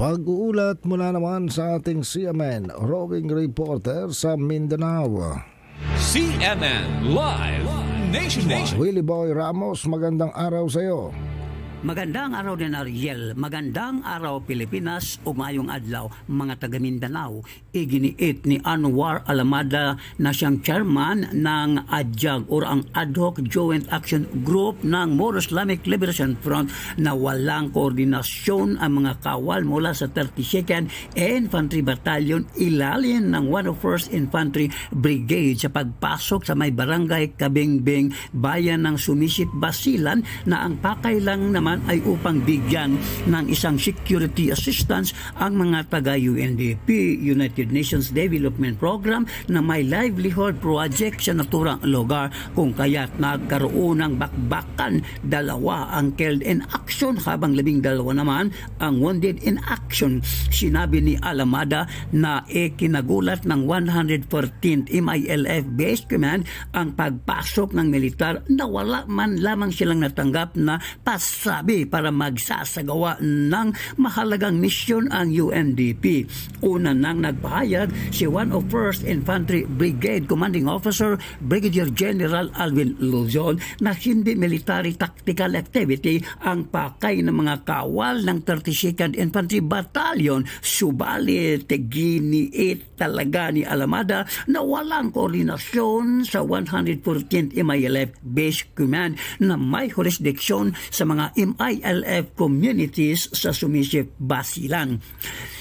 Pag-uulat mula naman sa ating CMN roving reporter sa Mindanao. CMN Live Nationwide. Willie Boy Ramos, magandang araw sa iyo. Magandang araw din, Ariel. Magandang araw, Pilipinas. Umayong adlaw, mga taga Mindanao. Iginiit ni Anwar Alamada na siyang chairman ng ADJAG o ang Ad Hoc Joint Action Group ng Moro Islamic Liberation Front na walang koordinasyon ang mga kawal mula sa 32nd Infantry Battalion ilalim ng 101st Infantry Brigade sa pagpasok sa may barangay Kabingbing, bayan ng Sumisip, Basilan, na ang pakailang naman ay upang bigyan ng isang security assistance ang mga taga-UNDP, United Nations Development Program, na may livelihood project sa naturang lugar, kung kaya't nagkaroon ng bakbakan. Dalawa ang killed in action habang 12 naman ang wounded in action. Sinabi ni Alamada na kinagulat ng 114th MILF Base Command ang pagpasok ng militar na wala man lamang silang natanggap na pasabi para magsasagawa ng mahalagang misyon ang UNDP. Una nang nagpahayag si 101st Infantry Brigade Commanding Officer Brigadier General Alvin Luzon na hindi military tactical activity ang pakay ng mga kawal ng 32nd Infantry Battalion. Subalit, giniit talaga ni Alamada na walang koordinasyon sa 114th MILF Base Command na may jurisdiction sa mga MILF communities sa Sumisip, Basilan.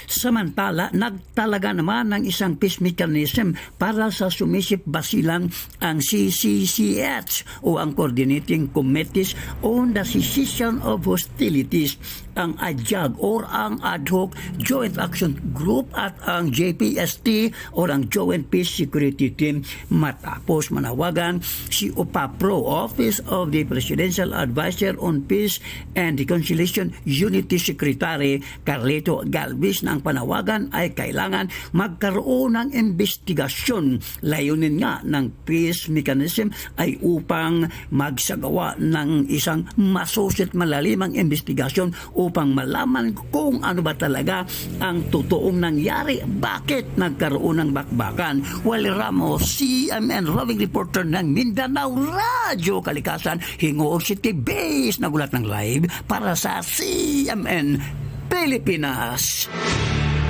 Samantala, nagtalaga naman ng isang peace mechanism para sa Sumisip, Basilan ang CCCH o ang Coordinating Committees on the Cessation of Hostilities, ang ADJAG o ang Ad Hoc Joint Action Group at ang JPST o ang Joint Peace Security Team, matapos manawagan si OPAPRO, Office of the Presidential Advisor on Peace and Reconciliation Unity Secretary Carlito Galvez na ang panawagan ay kailangan magkaroon ng investigasyon. Layunin nga ng peace mechanism ay upang magsagawa ng isang masusit malalimang investigasyon upang malaman kung ano ba talaga ang totoong nangyari, bakit nagkaroon ng bakbakan. Wally Ramos, CMN roving reporter ng Mindanao Radyo Kalikasan, Hingoog City Base, nagulat ng live para sa CMN Pilipinas.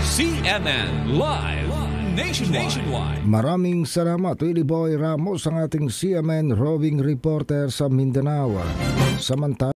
CMN Live Nationwide. Maraming salamat, Willie Boy Ramos, ang ating CMN roving reporter sa Mindanao. Samantala